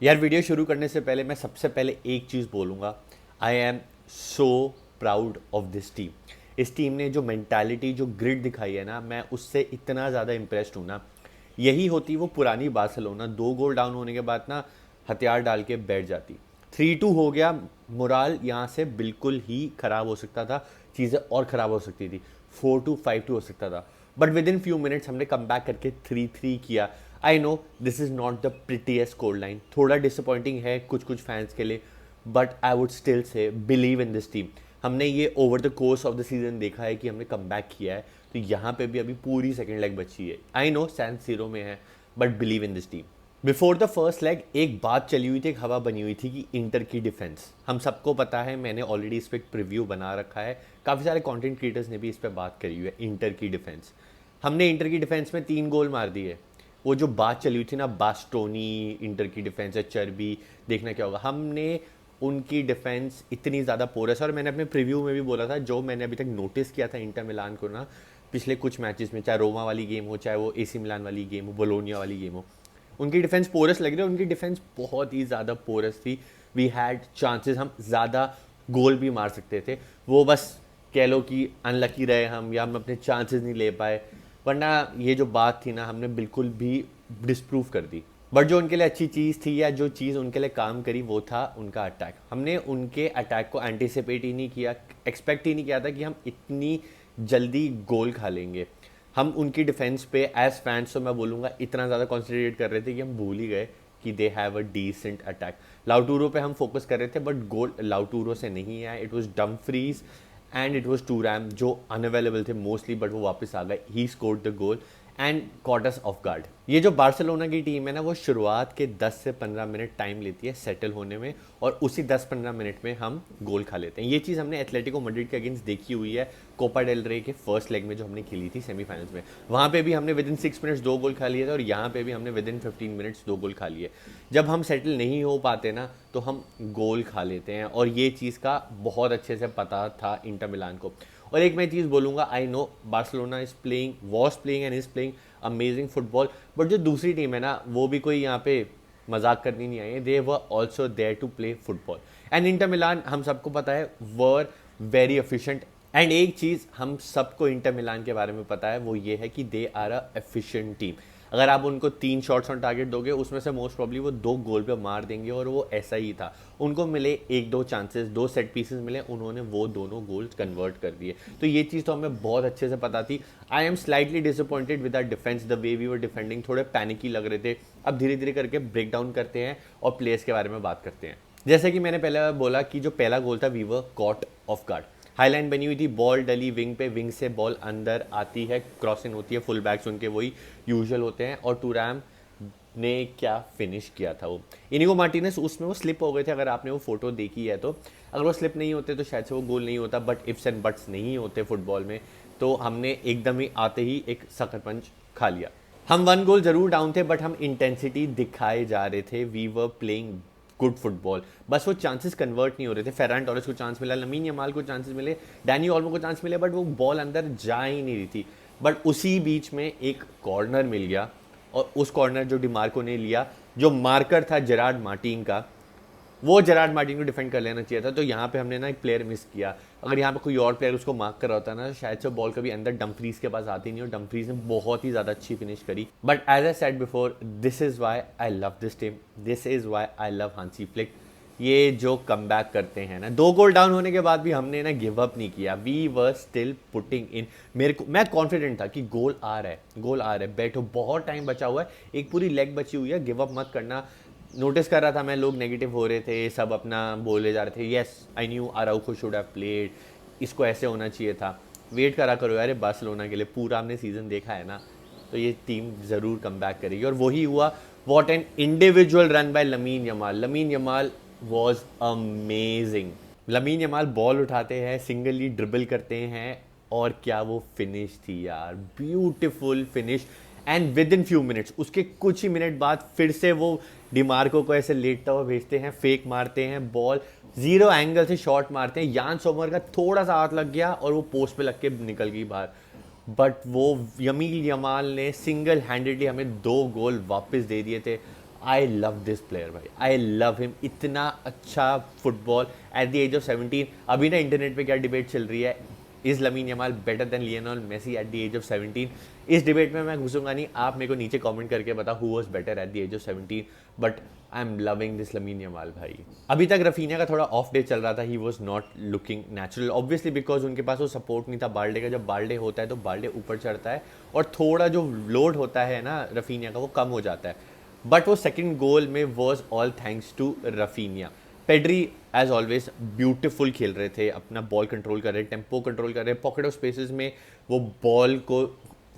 यार वीडियो शुरू करने से पहले मैं सबसे पहले एक चीज़ बोलूँगा। I am so proud of this team. इस टीम ने जो मेंटालिटी जो ग्रिड दिखाई है ना, मैं उससे इतना ज़्यादा इम्प्रेस्ड हूँ ना। यही होती वो पुरानी बार्सिलोना, 2 गोल डाउन होने के बाद ना हथियार डाल के बैठ जाती। 3-2 हो गया, मोराल यहाँ से बिल्कुल ही ख़राब हो सकता था, चीज़ें और ख़राब हो सकती थी। 4-2 5-2 हो सकता था, but with in few minutes हमने कम बैक करके 3-3 किया। I know this is not the prettiest score line, थोड़ा डिसअपॉइंटिंग है कुछ कुछ फैंस के लिए, but I would still say believe in this team. हमने ये over the course of the season देखा है कि हमने कम बैक किया है, तो यहाँ पे भी अभी पूरी सेकेंड लेग बची है। आई नो सैन सीरो में है, but believe in this team. Before the first leg एक बात चली हुई थी, एक हवा बनी हुई थी कि इंटर की डिफेंस, हम सबको पता है, मैंने ऑलरेडी इस पर एक प्रीव्यू बना रखा है, काफ़ी सारे कंटेंट क्रिएटर्स ने भी इस पर बात करी हुई है। इंटर की डिफेंस, हमने इंटर की डिफेंस में 3 गोल मार दिए। वो जो बात चली हुई थी ना, बास्टोनी इंटर की डिफेंस है, चर्बी, देखना क्या होगा, हमने उनकी डिफेंस इतनी ज़्यादा पोरस है। और मैंने अपने प्रीव्यू में भी बोला था, जो मैंने अभी तक नोटिस किया था इंटर मिलान को ना पिछले कुछ मैचेस में, चाहे रोमा वाली गेम हो, चाहे वो एसी मिलान वाली गेम हो, बोलोनिया वाली गेम हो, उनकी डिफेंस पोरस लग रही है। उनकी डिफेंस बहुत ही ज़्यादा पोरस थी। वी हैड चांसेस, हम ज़्यादा गोल भी मार सकते थे। वो बस कह लो कि अनलकी रहे हम, या हम अपने चांसेस नहीं ले पाए, वरना ये जो बात थी ना, हमने बिल्कुल भी डिस्प्रूव कर दी। बट जो उनके लिए अच्छी चीज़ थी, या जो चीज़ उनके लिए काम करी, वो था उनका अटैक। हमने उनके अटैक को एंटिसिपेट ही नहीं किया, एक्सपेक्ट ही नहीं किया था कि हम इतनी जल्दी गोल खा लेंगे। हम उनकी डिफेंस पे एज फैंस तो मैं बोलूँगा इतना ज़्यादा कॉन्सेंट्रेट कर रहे थे कि हम भूल ही गए कि they have a decent attack. Lautaro पे हम फोकस कर रहे थे, बट गोल लाउटूरो से नहीं आया, it was Dumfries and it was Thuram, जो अनअवेलेबल थे मोस्टली, बट वो वापस आ गए। He scored the goal and caught us off guard. ये जो बार्सिलोना की टीम है ना, वो शुरुआत के 10 से 15 मिनट टाइम लेती है सेटल होने में, और उसी 10-15 मिनट में हम गोल खा लेते हैं। ये चीज़ हमने एथलेटिको मैड्रिड के अगेंस्ट देखी हुई है कोपा डेल रे के फर्स्ट लेग में, जो हमने खेली थी सेमीफाइनल्स में। वहाँ पे भी हमने विद इन 6 मिनट्स 2 गोल खा लिए थे, और यहाँ पे भी हमने विद इन 15 मिनट्स 2 गोल खा लिए। जब हम सेटल नहीं हो पाते ना, तो हम गोल खा लेते हैं, और ये चीज़ का बहुत अच्छे से पता था इंटर मिलान को। और एक मैं चीज़ बोलूँगा, I no Barcelona is playing, was playing and is playing amazing football, but जो दूसरी टीम है ना, वो भी कोई यहाँ पे मजाक करनी नहीं आई है। They were also there to play football, and Inter Milan हम सबको पता है वर वेरी एफिशिएंट। एंड एक चीज़ हम सबको इंटर मिलान के बारे में पता है, वो ये है कि they are a efficient team. अगर आप उनको 3 शॉट्स ऑन टारगेट दोगे, उसमें से मोस्ट प्रॉब्ली वो 2 गोल पे मार देंगे, और वो ऐसा ही था। उनको मिले 1-2 चांसेस, 2 सेट पीसेस मिले, उन्होंने वो दोनों गोल्स कन्वर्ट कर दिए। तो ये चीज़ तो हमें बहुत अच्छे से पता थी। I am slightly disappointed with our defence, the way we were defending, थोड़े पैनिकी लग रहे थे। अब धीरे धीरे करके ब्रेक डाउन करते हैं और प्लेयर्स के बारे में बात करते हैं। जैसे कि मैंने पहले बोला कि जो पहला गोल था, we were caught off guard. High line बनी हुई थी, बॉल डली विंग पे, विंग से बॉल अंदर आती है, क्रॉसिंग होती है, फुल बैक्स उनके वही यूजुअल होते हैं, और टूरैम ने क्या फिनिश किया था वो। इनिगो मार्टिनेस उसमें वो स्लिप हो गए थे, अगर आपने वो फोटो देखी है तो। अगर वो स्लिप नहीं होते तो शायद से वो गोल नहीं होता, बट इफ्स एंड बट्स नहीं होते फुटबॉल में। तो हमने एकदम ही आते ही एक सकर पंच खा लिया। हम 1 गोल जरूर डाउन थे, बट हम इंटेंसिटी दिखाए जा रहे थे, we were playing good football. बस वो चांसेस कन्वर्ट नहीं हो रहे थे। फेरान टोरेस को चांस मिला, लमीन यमाल को चांसेस मिले, डैनी ऑल्मो को चांस मिले, बट वो बॉल अंदर जा ही नहीं रही थी। बट उसी बीच में एक कॉर्नर मिल गया, और उस कॉर्नर जो डिमार्को ने लिया, जो मार्कर था जेरार्ड मार्टिन का, वो जेरार्ड मार्टिन को डिफेंड कर लेना चाहिए था। तो यहाँ पे हमने ना एक प्लेयर मिस किया। अगर यहाँ पे कोई और प्लेयर उसको मार्क कर रहा होता ना, शायद से बॉल कभी अंदर डम्फ्रीज के पास आती नहीं, और डम्फ्रीज ने बहुत ही ज़्यादा अच्छी फिनिश करी। But as I said before, this is why I love this team, this is why I love Hansi Flick. ये जो कम बैक करते हैं ना, 2 गोल डाउन होने के बाद भी हमने ना गिव अप नहीं किया, we were still putting in. मैं कॉन्फिडेंट था कि गोल आ रहा है, गोल आ रहा है, बैठो, बहुत टाइम बचा हुआ है, एक पूरी लेग बची हुई है, गिव अप मत करना। नोटिस कर रहा था मैं, लोग नेगेटिव हो रहे थे, सब अपना बोले जा रहे थे, yes I knew Araujo should have played, इसको ऐसे होना चाहिए था। वेट करा करो यार बार्सिलोना के लिए, पूरा हमने सीजन देखा है ना, तो ये टीम ज़रूर कम बैक करेगी, और वही हुआ। What an individual run by lamin Yamal, Lamine Yamal was amazing. Lamin Yamal ball उठाते हैं, सिंगली ड्रिबल करते हैं, और क्या वो फिनिश थी यार, beautiful finish. And with in few minutes, उसके कुछ ही मिनट बाद फिर से वो डिमार्को को ऐसे लेटता हुआ भेजते हैं, फेक मारते हैं, बॉल जीरो एंगल से शॉट मारते हैं, यान सोमर का थोड़ा सा हाथ लग गया और वो पोस्ट पे लग के निकल गई बाहर। बट वो यमील यमाल ने सिंगल हैंडेडली हमें 2 गोल वापस दे दिए थे। आई लव दिस प्लेयर भाई, आई लव हिम, इतना अच्छा football at the age of 17। अभी ना इंटरनेट पे क्या डिबेट चल रही है, is Lamine Yamal better than Lionel Messi at the age of 17? इस डिबेट में मैं घुसूंगा नहीं, आप मेरे को नीचे कमेंट करके बताओ who was better at the age of 17, but I am loving this Lamine Yamal भाई। अभी तक रफीनिया का थोड़ा ऑफ डे चल रहा था, ही was not looking natural obviously because उनके पास वो सपोर्ट नहीं था बाल्डे का। जब बाल्डे होता है तो बाल्डे ऊपर चढ़ता है और थोड़ा जो लोड होता है ना रफीनिया का वो कम हो जाता है, बट वो सेकंड गोल में was all thanks to Raphinha. Pedri as always beautiful खेल रहे थे, अपना बॉल कंट्रोल कर रहे, टेम्पो कंट्रोल कर रहे, पॉकेट ऑफ स्पेसेस में वो बॉल को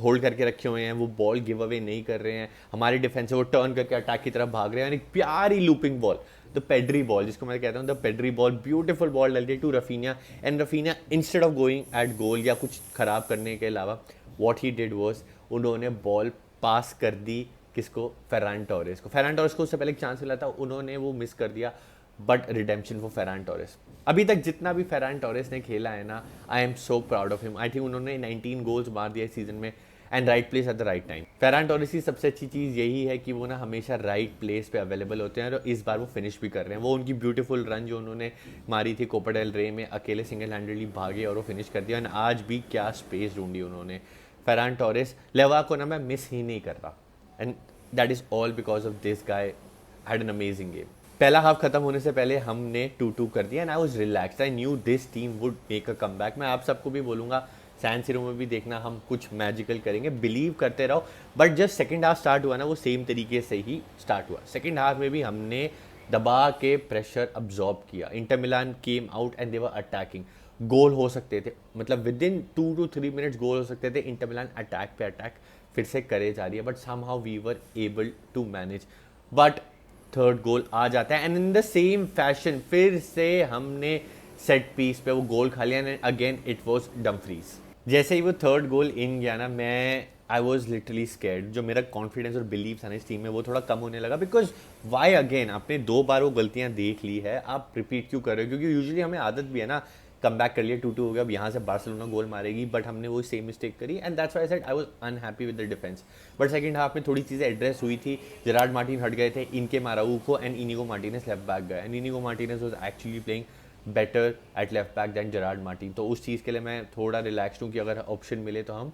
होल्ड करके रखे हुए हैं, वो बॉल गिव अवे नहीं कर रहे हैं। हमारे डिफेंस वो टर्न करके अटैक की तरफ भाग रहे हैं, यानी प्यारी looping ball, the Pedri ball जिसको मैं कहता हूँ, the Pedri ball, beautiful ball डलती है to Raphinha. And Raphinha instead of going at goal या कुछ खराब करने के अलावा व्हाट ही डिड वाज उन्होंने बॉल पास कर दी किसको, फेरान टोरेस को। फेरान टोरेस को उससे पहले एक चांस मिला था, उन्होंने वो मिस कर दिया, but redemption for Ferran Torres. अभी तक जितना भी फेरान टोरेस ने खेला है ना, I am so proud of him. I think उन्होंने 19 गोल्स मार दिया इस सीजन में, and right place at the right time. Ferran Torres की सबसे अच्छी चीज़ यही है कि वो ना हमेशा राइट प्लेस पे अवेलेबल होते हैं, और इस बार वो फिनिश भी कर रहे हैं। वो उनकी ब्यूटीफुल रन जो उन्होंने मारी थी कोपा डेल रे में, अकेले सिंगल हैंडेडली भागे और वो फिनिश कर दिया, एंड आज भी क्या स्पेस ढूंढी उन्होंने। फेरान टोरेस लेवा को ना मैं मिस ही नहीं कर रहा, and that is all because of this guy had an amazing game. पहला हाफ खत्म होने से पहले हमने 2-2 कर दिया, and I was relaxed, I knew this team would make a comeback. मैं आप सबको भी बोलूँगा सैन सिरो में भी देखना, हम कुछ मैजिकल करेंगे, बिलीव करते रहो। बट जब सेकंड हाफ स्टार्ट हुआ ना, वो सेम तरीके से ही स्टार्ट हुआ। सेकंड हाफ में भी हमने दबा के प्रेशर अब्जॉर्ब किया। Inter Milan came out and they were attacking. Goal हो सकते थे, मतलब within 2 to 3 minutes goal हो सकते थे। इंटर मिलान अटैक पे अटैक फिर से करे जा रही है, but somehow we were able to manage. But third goal आ जाता है, and in the same fashion फिर से हमने सेट पीस पे वो गोल खा लिया, and again it was Dumfries. जैसे ही वो थर्ड गोल इन गया ना, मैं आई वॉज लिटरली स्कैर्ड। जो मेरा कॉन्फिडेंस और बिलीव था ना इस टीम में, वो थोड़ा कम होने लगा। बिकॉज वाई अगेन, आपने 2 बार वो गलतियां देख ली है, आप रिपीट क्यों कर रहे हो? क्योंकि यूजुअली हमें आदत भी है ना, कम बैक कर लिया, 2-2 हो गया, अब यहाँ से बार्सिलोना गोल मारेगी, बट हमने वो सेम मिस्टेक करी, and that's why I said I was unhappy with the defence. But second half में थोड़ी चीज़ें एड्रेस हुई थी। जेरार्ड मार्टिन हट गए थे, इनके माराउको and Inigo Martinez left back गए, and Inigo Martinez was actually playing better at left back than Gerard Martin. तो उस चीज़ के लिए मैं थोड़ा रिलैक्स्ड हूँ कि अगर ऑप्शन मिले तो हम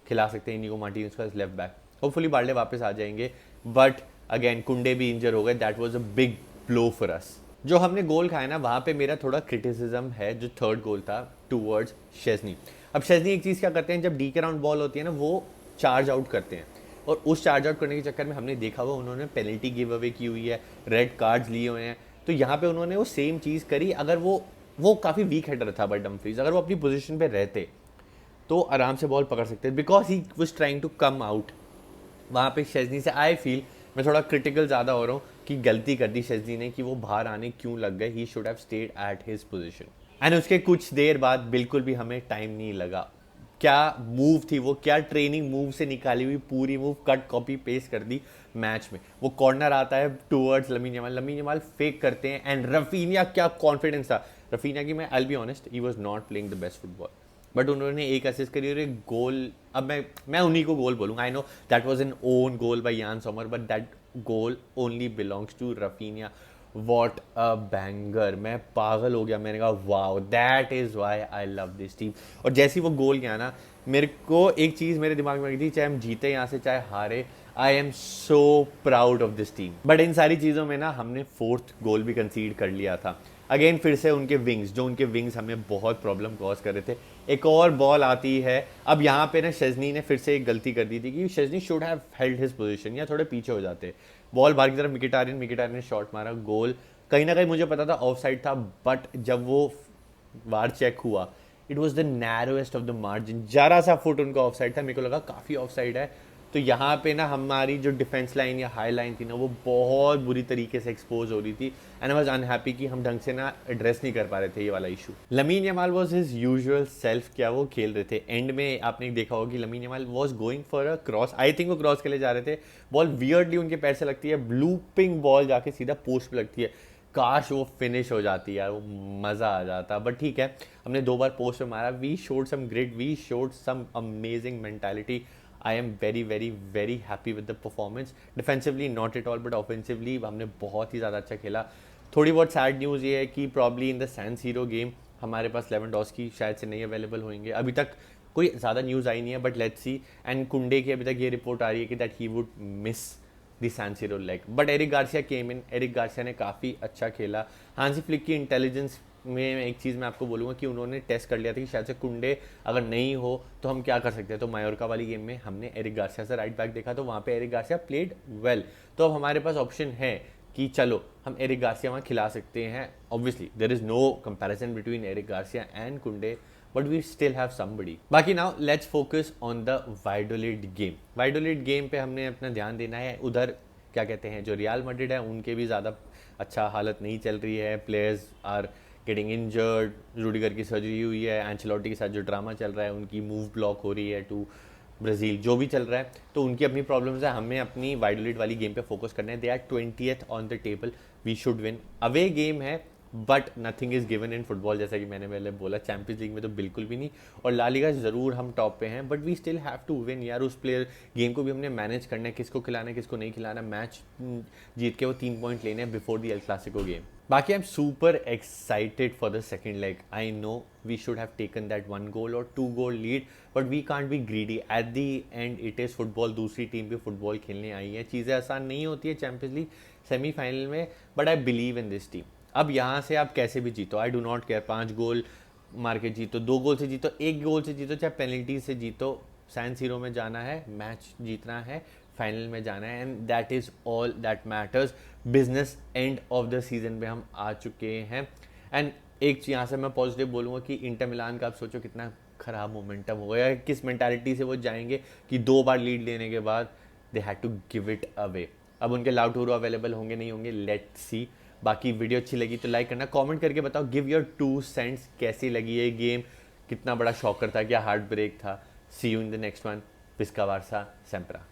खिला सकते हैं इनिगो मार्टिनेज का लेफ्ट बैक। होपफुली बाल्डे वापस आ जाएंगे, बट अगेन कुंडे भी इंजर हो गए, that was a big blow for us. जो हमने गोल खाया ना, वहाँ पे मेरा थोड़ा क्रिटिसिज्म है, जो थर्ड गोल था टूवर्ड्स शेजनी। अब शेजनी एक चीज़ क्या करते हैं, जब डी के राउंड बॉल होती है ना, वो चार्ज आउट करते हैं, और उस चार्ज आउट करने के चक्कर में हमने देखा हुआ उन्होंने पेनल्टी गिव अवे की हुई है, रेड कार्ड्स लिए हुए हैं। तो यहाँ पे उन्होंने वो सेम चीज़ करी। अगर वो काफ़ी वीक हेडर था, बट डमफ्रीज अगर वो अपनी पोजीशन पे रहते तो आराम से बॉल पकड़ सकते, because he was trying to come out. वहाँ पे शेजनी से आई फील, मैं थोड़ा क्रिटिकल ज़्यादा हो रहा हूँ कि गलती कर दी शेजनी ने कि वो बाहर आने क्यों लग गए। He should have stayed at his position. And उसके कुछ देर बाद बिल्कुल भी हमें टाइम नहीं लगा। क्या मूव थी वो, क्या ट्रेनिंग मूव से निकाली हुई पूरी मूव कट कॉपी पेस्ट कर दी मैच में। वो कॉर्नर आता है towards Lamine Yamal, Lamine Yamal fake करते हैं, एंड रफीनिया, क्या कॉन्फिडेंस था रफीनिया की। मैं I be honest, he was not playing the best football, but उन्होंने एक असिस्ट करी और एक गोल। अब मैं उन्हीं को गोल बोलूँगा। I know that was an own goal by Yann Sommer, but that goal only belongs to Raphinha. What a banger, मैं पागल हो गया। मैंने कहा wow, that is why I love this team. और जैसे ही वो गोल गया ना, मेरे को एक चीज़ मेरे दिमाग में आई थी, चाहे हम जीते यहाँ से चाहे हारे, I am so proud of this team. But in सारी चीज़ों में ना हमने फोर्थ गोल भी कंसीड कर लिया था। अगेन फिर से उनके विंग्स हमें बहुत प्रॉब्लम कॉज कर रहे थे। एक और बॉल आती है, अब यहाँ पे ना शेजनी ने फिर से एक गलती कर दी थी कि Szczesny should have held his position, या थोड़े पीछे हो जाते। बॉल बाहर की तरफ मिकिटारियन ने शॉट मारा, गोल। कहीं ना कहीं मुझे पता था ऑफ साइड था, बट जब वो वार चेक हुआ, it was the narrowest of the margin. जरा सा फुट उनका ऑफ साइड था, मेरे को लगा काफ़ी ऑफ साइड है। तो यहाँ पे ना हमारी जो डिफेंस लाइन या हाई लाइन थी ना, वो बहुत बुरी तरीके से एक्सपोज हो रही थी, एंड आई वाज अनहैप्पी कि हम ढंग से ना एड्रेस नहीं कर पा रहे थे ये वाला issue. Lamin Yamal was his usual self, क्या वो खेल रहे थे। एंड में आपने देखा होगा कि lamin Yamal was going for a cross, I think वो क्रॉस के लिए जा रहे थे, बॉल वियर्डली उनके पैर से लगती है, लूपिंग बॉल जाके सीधा पोस्ट पे लगती है। काश वो फिनिश हो जाती यार, वो मज़ा आ जाता। बट ठीक है, हमने 2 बार पोस्ट पे मारा। We showed some grit, we showed some amazing mentality. I am very very very happy with the performance. Defensively not at all, but offensively हमने बहुत ही ज़्यादा अच्छा खेला. थोड़ी बहुत सैड न्यूज़ ये है कि probably in the San Siro game हमारे पास लेवेंडोस्की शायद से नहीं अवेलेबल होंगे. अभी तक कोई ज़्यादा न्यूज़ आई नहीं है, बट लेट्स सी. एंड कुंडे की अभी तक ये रिपोर्ट आ रही है कि that he would miss the San Siro leg. But Eric Garcia came in. Eric Garcia ने काफ़ी अच्छा खेला. हांसी फ्लिक की इंटेलिजेंस में एक चीज़ मैं आपको बोलूँगा कि उन्होंने टेस्ट कर लिया था कि शायद से कुंडे अगर नहीं हो तो हम क्या कर सकते हैं. तो मायोरका वाली गेम में हमने एरिक गार्सिया से राइट बैक देखा, तो वहाँ पे एरिक गार्सिया प्लेड वेल. तो अब हमारे पास ऑप्शन है कि चलो हम एरिक गार्सिया वहाँ खिला सकते हैं. Obviously there is no comparison between Eric Garcia and Kounde, but we still have somebody. बाकी now let's focus on the Valladolid game. Valladolid game पे हमने अपना ध्यान देना है. उधर क्या कहते हैं, जो रियल मैड्रिड है उनके भी ज़्यादा अच्छा हालत नहीं चल रही है. Players are getting injured. Rudiger की सर्जरी हुई है. एंचेलोटी के साथ जो ड्रामा चल रहा है, उनकी मूव ब्लॉक हो रही है टू ब्राज़ील, जो भी चल रहा है, तो उनकी अपनी प्रॉब्लम्स है. हमें अपनी वाइडोलिड वाली गेम पे फोकस करना है. They are 20th on the table. We should win. Away game है, but nothing is given in football. जैसा कि मैंने पहले बोला, चैंपियंस लीग में तो बिल्कुल भी नहीं. और ला लीगा ज़रूर हम टॉप पे हैं, but we still have to win यार. उस प्लेयर गेम को भी हमने मैनेज करना है, किसको खिलाना है किसको नहीं खिलाना. मैच जीत के वो 3 पॉइंट लेने हैं before the El Clasico game. बाकी I am super excited for the second leg. I know we should have taken that 1 goal और 2 goal lead, but we can't be greedy. At the end it is football. दूसरी team भी football खेलने आई है. चीज़ें आसान नहीं होती है चैंपियंस लीग सेमीफाइनल में, but I believe in this team. अब यहाँ से आप कैसे भी जीतो, आई डू नॉट केयर. 5 गोल मार के जीतो, 2 गोल से जीतो, 1 गोल से जीतो, चाहे पेनल्टी से जीतो, सैन सीरो में जाना है, मैच जीतना है, फाइनल में जाना है, and that is all that matters. Business end of the season पे हम आ चुके हैं. एंड एक यहाँ से मैं पॉजिटिव बोलूँगा कि इंटर मिलान का आप सोचो कितना ख़राब मोमेंटम हो गया. किस मेंटालिटी से वो जाएंगे कि 2 बार लीड लेने के बाद they had to give it away. अब उनके लाउटोरो अवेलेबल होंगे नहीं होंगे, लेट्स सी. बाकी वीडियो अच्छी लगी तो लाइक करना, कमेंट करके बताओ, गिव योर 2 cents. कैसी लगी ये गेम, कितना बड़ा शॉकर था, क्या हार्ट ब्रेक था. See you in the next one. पिस्का वारसा सेम्परा.